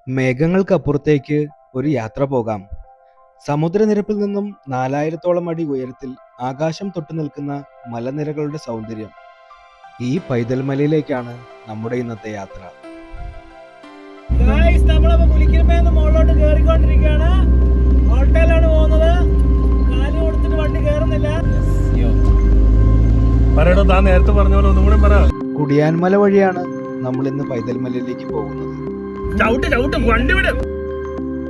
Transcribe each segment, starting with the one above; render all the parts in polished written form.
മേഘങ്ങൾക്കപ്പുറത്തേക്ക് ഒരു യാത്ര പോകാം. സമുദ്രനിരപ്പിൽ നിന്നും 4000-ഓളം അടി ഉയരത്തിൽ ആകാശം തൊട്ടു നിൽക്കുന്ന മലനിരകളുടെ സൗന്ദര്യം. ഈ പൈതൽ മലയിലേക്കാണ് നമ്മുടെ ഇന്നത്തെ യാത്ര. മുകളിലോട്ട് കേറിക്കൊണ്ടിരിക്കുകയാണ്. ഹോട്ടലാണ് പോകുന്നത്. കാല് കൊടുത്തിട്ട് വണ്ടി കേറുന്നില്ല. നേരത്തെ പറഞ്ഞ പോലെ ഒന്നും കൂടെ പറ. കുടിയാൻമല വഴിയാണ് നമ്മൾ ഇന്ന് പൈതൽ മലയിലേക്ക് പോകുന്നത്.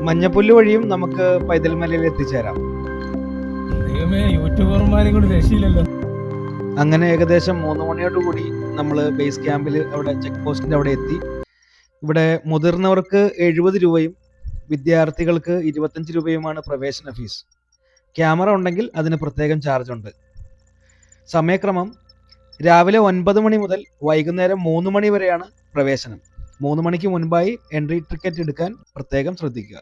മഞ്ഞപ്പുല്ല് വഴിയും നമുക്ക് പൈതൽ മലയിൽ എത്തിച്ചേരാം. യൂട്യൂബർമാരും കൂടി രക്ഷയില്ലല്ലോ. അങ്ങനെ ഏകദേശം 3 മണിയോടുകൂടി നമ്മൾ ബേസ് ക്യാമ്പിൽ അവിടെ ചെക്ക് പോസ്റ്റിന്റെ അവിടെ എത്തി. ഇവിടെ മുതിർന്നവർക്ക് 70 രൂപയും വിദ്യാർത്ഥികൾക്ക് 25 രൂപയുമാണ് പ്രവേശന ഫീസ്. ക്യാമറ ഉണ്ടെങ്കിൽ അതിന് പ്രത്യേകം ചാർജ് ഉണ്ട്. സമയക്രമം രാവിലെ 9 മണി മുതൽ വൈകുന്നേരം 3 മണി വരെയാണ് പ്രവേശനം. 3 മണിക്ക് മുൻപായി എൻട്രി ടിക്കറ്റ് എടുക്കാൻ പ്രത്യേകം ശ്രദ്ധിക്കുക.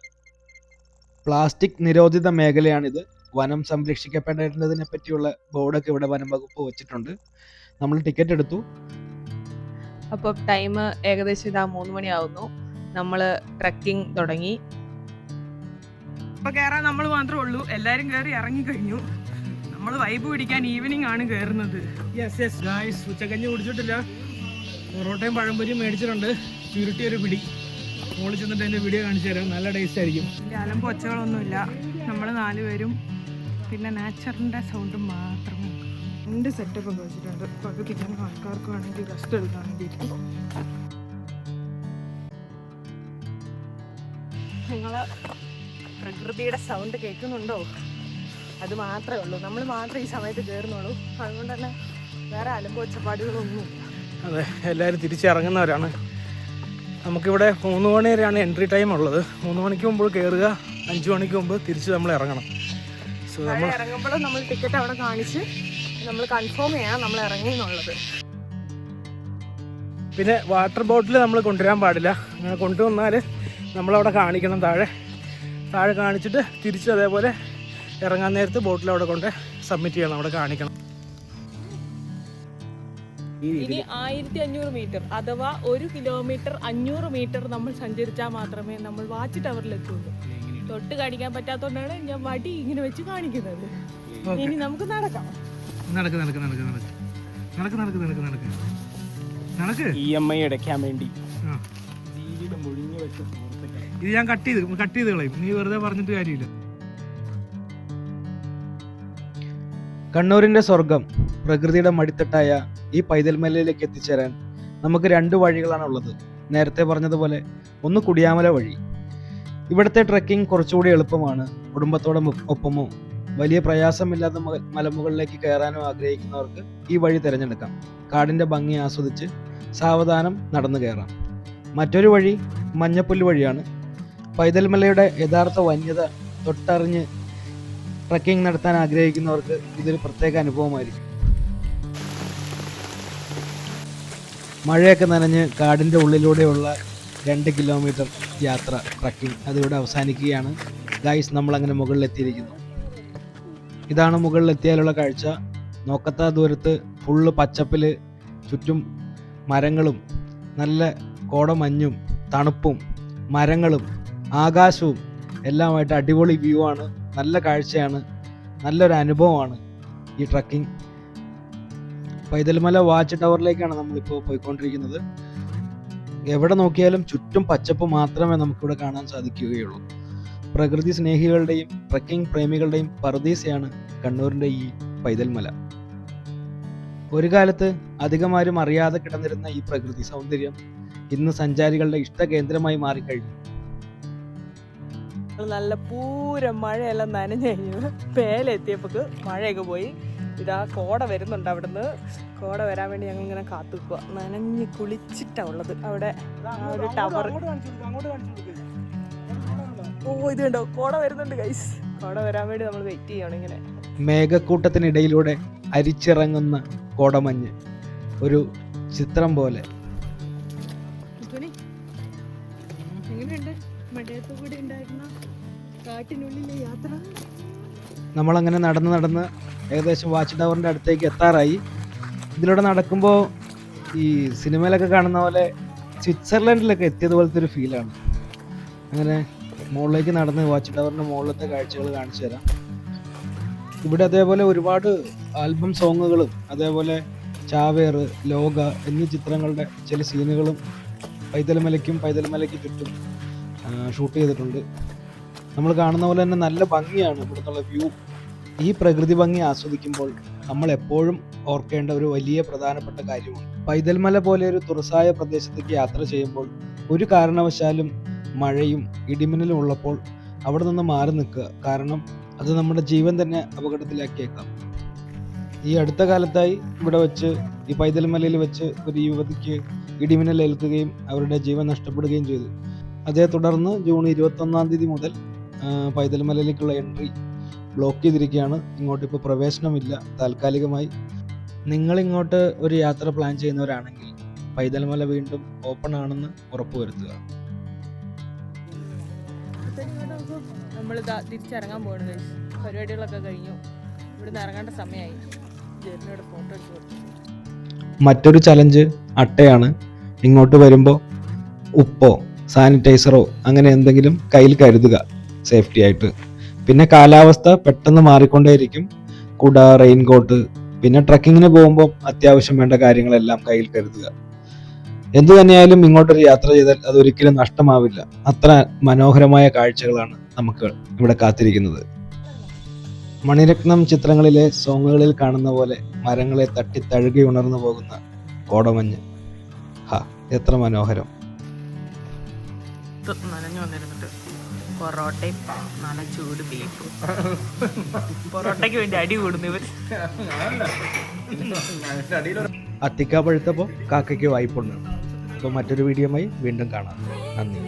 പ്ലാസ്റ്റിക് നിരോധിത മേഖലയാണിത്. വനം സംരക്ഷിക്കപ്പെടേണ്ടതിനെ പറ്റിയുള്ള ബോർഡൊക്കെ ഇവിടെ വനം വകുപ്പ് വെച്ചിട്ടുണ്ട്. നമ്മൾ ടിക്കറ്റ് എടുത്തു. അപ്പോൾ ടൈം ഏകദേശം ഇതാ 3 മണിയാവുന്നു. നമ്മൾ ട്രക്കിംഗ് തുടങ്ങി. ഇപ്പൊ കയറാൻ നമ്മൾ മാത്രമേ ഉള്ളൂ. എല്ലാരും കയറി ഇറങ്ങി കഴിഞ്ഞു. നമ്മൾ വൈബ് പിടിക്കാൻ ഈവനിങ് ആണ് കയറുന്നത്. ഉച്ചക്കഞ്ഞി കുടിച്ചിട്ടില്ല. പൊറോട്ടയും പഴംപൊരിയും മേടിച്ചിട്ടുണ്ട്. ചുരുട്ടി ഒരു പിടി മുകളിൽ ചെന്നിട്ട് അതിന്റെ വീഡിയോ കാണിച്ചു തരാം. നല്ല ടേസ്റ്റ് ആയിരിക്കും. അലമ്പ് ഒച്ചകളൊന്നുമില്ല. നമ്മൾ 4 പേരും പിന്നെ നാച്ചറിന്റെ സൗണ്ട് മാത്രമേ. എൻ്റെ സെറ്റപ്പ് ഒക്കെ വെച്ചിട്ടുണ്ട്. പകുതിക്കാൻ ആൾക്കാർക്ക് വേണമെങ്കിൽ റെസ്റ്റ് എടുക്കാൻ വേണ്ടിയിട്ട്. നിങ്ങൾ പ്രകൃതിയുടെ സൗണ്ട് കേൾക്കുന്നുണ്ടോ? അത് മാത്രമേ ഉള്ളൂ. നമ്മൾ മാത്രമേ ഈ സമയത്ത് കയറുന്നുള്ളൂ. അതുകൊണ്ട് തന്നെ വേറെ അലമ്പ് ഒച്ചപ്പാടുകളൊന്നുമില്ല. അതെ, എല്ലാവരും തിരിച്ചിറങ്ങുന്നവരാണ്. നമുക്കിവിടെ 3 മണി വരെയാണ് എൻട്രി ടൈം ഉള്ളത്. 3 മണിക്ക് മുമ്പ് കയറുക, 5 മണിക്ക് മുമ്പ് തിരിച്ച് നമ്മൾ ഇറങ്ങണം. സോ നമ്മൾ ഇറങ്ങുമ്പോൾ നമ്മൾ ടിക്കറ്റ് അവിടെ കാണിച്ച് നമ്മൾ കൺഫേം ചെയ്യണം നമ്മൾ ഇറങ്ങി എന്നുള്ളത്. പിന്നെ വാട്ടർ ബോട്ടിൽ നമ്മൾ കൊണ്ടുവരാൻ പാടില്ല. അങ്ങനെ കൊണ്ടുവന്നാൽ നമ്മളവിടെ കാണിക്കണം. താഴെ കാണിച്ചിട്ട് തിരിച്ച് അതേപോലെ ഇറങ്ങാൻ നേരത്ത് ബോട്ടിൽ അവിടെ കൊണ്ട് സബ്മിറ്റ് ചെയ്യണം, അവിടെ കാണിക്കണം. ഇനി 1500 മീറ്റർ അഥവാ 1 കിലോമീറ്റർ 500 മീറ്റർ നമ്മൾ സഞ്ചരിച്ചാൽ മാത്രമേ നമ്മൾ വാച്ച് ടവറിലെത്തുള്ളൂ. തൊട്ട് കാണിക്കാൻ പറ്റാത്തതുകൊണ്ടാണ് ഞാൻ വടി ഇങ്ങനെ വെച്ച് കാണിക്കുന്നത്. ഇനി നമുക്ക് നടക്കാം. EMI അടയ്ക്കാൻ വേണ്ടി ഇത് ഞാൻ കട്ട് ചെയ്ത് കളയും. നീ വെറുതെ പറഞ്ഞിട്ട് കാര്യമില്ല. കണ്ണൂരിന്റെ സ്വർഗം, പ്രകൃതിയുടെ മടിത്തട്ടായ ഈ പൈതൽ മലയിലേക്ക് എത്തിച്ചേരാൻ നമുക്ക് 2 വഴികളാണുള്ളത്. നേരത്തെ പറഞ്ഞതുപോലെ ഒന്ന് കുടിയാമല വഴി. ഇവിടുത്തെ ട്രെക്കിംഗ് കുറച്ചുകൂടി എളുപ്പമാണ്. കുടുംബത്തോടെ ഒപ്പമോ വലിയ പ്രയാസമില്ലാത്ത മലമുകളിലേക്ക് കയറാനോ ആഗ്രഹിക്കുന്നവർക്ക് ഈ വഴി തിരഞ്ഞെടുക്കാം. കാടിന്റെ ഭംഗി ആസ്വദിച്ച് സാവധാനം നടന്നു കയറാം. മറ്റൊരു വഴി മഞ്ഞപ്പുല്ല് വഴിയാണ്. പൈതൽ മലയുടെ യഥാർത്ഥ വന്യത തൊട്ടറിഞ്ഞ് ട്രക്കിംഗ് നടത്താൻ ആഗ്രഹിക്കുന്നവർക്ക് ഇതൊരു പ്രത്യേക അനുഭവമായിരിക്കും. മഴയൊക്കെ നനഞ്ഞ് കാടിൻ്റെ ഉള്ളിലൂടെയുള്ള 2 കിലോമീറ്റർ യാത്ര ട്രക്കിംഗ് അതിവിടെ അവസാനിക്കുകയാണ്. ഗൈസ്, നമ്മളങ്ങനെ മുകളിലെത്തിയിരിക്കുന്നു. ഇതാണ് മുകളിലെത്തിയാലുള്ള കാഴ്ച. നോക്കത്താ ദൂരത്ത് ഫുള്ള് പച്ചപ്പിൽ, ചുറ്റും മരങ്ങളും നല്ല കോടമഞ്ഞും തണുപ്പും മരങ്ങളും ആകാശവും എല്ലാമായിട്ട് അടിപൊളി വ്യൂ ആണ്. നല്ല കാഴ്ചയാണ്, നല്ലൊരു അനുഭവമാണ് ഈ ട്രക്കിംഗ്. പൈതൽമല വാച്ച് ടവറിലേക്കാണ് നമ്മളിപ്പോൾ പോയിക്കൊണ്ടിരിക്കുന്നത്. എവിടെ നോക്കിയാലും ചുറ്റും പച്ചപ്പ് മാത്രമേ നമുക്കിവിടെ കാണാൻ സാധിക്കുകയുള്ളൂ. പ്രകൃതി സ്നേഹികളുടെയും ട്രക്കിംഗ് പ്രേമികളുടെയും പറുദീസയാണ് കണ്ണൂരിൻ്റെ ഈ പൈതൽമല. ഒരു കാലത്ത് അധികമാരും അറിയാതെ കിടന്നിരുന്ന ഈ പ്രകൃതി സൗന്ദര്യം ഇന്ന് സഞ്ചാരികളുടെ ഇഷ്ട കേന്ദ്രമായി മാറിക്കഴിഞ്ഞു. നല്ല പൂരം മഴയെല്ലാം നനഞ്ഞു കഴിഞ്ഞു. പേലെത്തിയപ്പോൾ മഴയൊക്കെ പോയി. ഇതാ കോട വരുന്നുണ്ട്. അവിടുന്ന് കോട വരാൻ വേണ്ടി ഞങ്ങൾ ഇങ്ങനെ കാത്തു നിൽക്കുക. നനഞ്ഞ് കുളിച്ചിട്ടാണ് ഉള്ളത് അവിടെ ഒരു ടവർ. ഇത് കണ്ടോ, കോട വരുന്നുണ്ട് ഗൈസ്. കോട വരാൻ വേണ്ടി നമ്മൾ വെയിറ്റ് ചെയ്യണം. ഇങ്ങനെ മേഘക്കൂട്ടത്തിനിടയിലൂടെ അരിച്ചിറങ്ങുന്ന കോടമഞ്ഞ് ഒരു ചിത്രം പോലെ. എങ്ങനെയുണ്ട് മഴയത്ത് കൂടി ഉണ്ടായിരുന്ന കാട്ടിനുള്ളിലെ യാത്ര? നമ്മളങ്ങനെ നടന്ന് ഏകദേശം വാച്ച് ടവറിൻ്റെ അടുത്തേക്ക് എത്താറായി. ഇതിലൂടെ നടക്കുമ്പോൾ ഈ സിനിമയിലൊക്കെ കാണുന്ന പോലെ സ്വിറ്റ്സർലൻഡിലൊക്കെ എത്തിയതുപോലത്തെ ഒരു ഫീലാണ്. അങ്ങനെ മുകളിലേക്ക് നടന്ന് വാച്ച് ടവറിൻ്റെ മുകളിലത്തെ കാഴ്ചകൾ കാണിച്ചു തരാം. ഇവിടെ അതേപോലെ ഒരുപാട് ആൽബം സോങ്ങുകളും അതേപോലെ ചാവേർ, ലോക എന്നീ ചിത്രങ്ങളുടെ ചില സീനുകളും പൈതൽമലയ്ക്ക് ചുറ്റും ഷൂട്ട് ചെയ്തിട്ടുണ്ട്. നമ്മൾ കാണുന്ന പോലെ തന്നെ നല്ല ഭംഗിയാണ് ഇവിടുന്നുള്ള വ്യൂ. ഈ പ്രകൃതി ഭംഗി ആസ്വദിക്കുമ്പോൾ നമ്മൾ എപ്പോഴും ഓർക്കേണ്ട ഒരു വലിയ പ്രധാനപ്പെട്ട കാര്യമാണ്, പൈതൽമല പോലെ ഒരു തുറസായ പ്രദേശത്തേക്ക് യാത്ര ചെയ്യുമ്പോൾ ഒരു കാരണവശാലും മഴയും ഇടിമിന്നലും ഉള്ളപ്പോൾ അവിടെ നിന്ന് മാറി നിൽക്കുക. കാരണം അത് നമ്മുടെ ജീവൻ തന്നെ അപകടത്തിലാക്കിയേക്കാം. ഈ അടുത്ത കാലത്തായി ഇവിടെ വെച്ച് ഈ പൈതൽമലയിൽ വെച്ച് ഒരു യുവതിക്ക് ഇടിമിന്നൽ ഏൽക്കുകയും അവരുടെ ജീവൻ നഷ്ടപ്പെടുകയും ചെയ്തു. അതേ തുടർന്ന് ജൂൺ 21 മുതൽ പൈതൽമലയിലേക്കുള്ള എൻട്രി ബ്ലോക്ക് ചെയ്തിരിക്കുകയാണ്. ഇങ്ങോട്ട് ഇപ്പോൾ പ്രവേശനമില്ല താൽക്കാലികമായി. നിങ്ങളിങ്ങോട്ട് ഒരു യാത്ര പ്ലാൻ ചെയ്യുന്നവരാണെങ്കിൽ പൈതൽമല വീണ്ടും ഓപ്പൺ ആണെന്ന് ഉറപ്പുവരുത്തുക. നമ്മളിതാ തിരിച്ചിറങ്ങാൻ പോകുന്നത്. പരിപാടികളൊക്കെ കഴിഞ്ഞു, ഇവിടുന്ന് ഇറങ്ങേണ്ട സമയമായി. ജെറിനോട് ഫോട്ടോ എടുത്ത് കൊടുത്തു. മറ്റൊരു ചലഞ്ച് അട്ടയാണ്. ഇങ്ങോട്ട് വരുമ്പോൾ ഉപ്പോ സാനിറ്റൈസറോ അങ്ങനെ എന്തെങ്കിലും കയ്യിൽ കരുതുക സേഫ്റ്റി ആയിട്ട്. പിന്നെ കാലാവസ്ഥ പെട്ടെന്ന് മാറിക്കൊണ്ടേയിരിക്കും. കുട, റെയിൻകോട്ട്, പിന്നെ ട്രക്കിങ്ങിന് പോകുമ്പോൾ അത്യാവശ്യം വേണ്ട കാര്യങ്ങളെല്ലാം കയ്യിൽ കരുതുക. എന്തു തന്നെയായാലും ഇങ്ങോട്ടൊരു യാത്ര ചെയ്താൽ അതൊരിക്കലും നഷ്ടമാവില്ല. അത്ര മനോഹരമായ കാഴ്ചകളാണ് നമുക്ക് ഇവിടെ കാത്തിരിക്കുന്നത്. മണിരത്നം ചിത്രങ്ങളിലെ സോങ്ങുകളിൽ കാണുന്ന പോലെ മരങ്ങളെ തട്ടി തഴുകി ഉണർന്നു പോകുന്ന കോടമഞ്ഞ്, എത്ര മനോഹരം. നനഞ്ഞു വന്നിരുന്നിട്ട് പൊറോട്ടയും നല്ല ചൂട് ബീഫും. പൊറോട്ടയ്ക്ക് വേണ്ടി അടി കൂടുന്നു ഇവർ. അത്തിക്ക പഴുത്തപ്പോൾ കാക്കയ്ക്ക് വായ്പുണ്ട്. അപ്പോൾ മറ്റൊരു വീഡിയോയുമായി വീണ്ടും കാണാം. നന്ദി.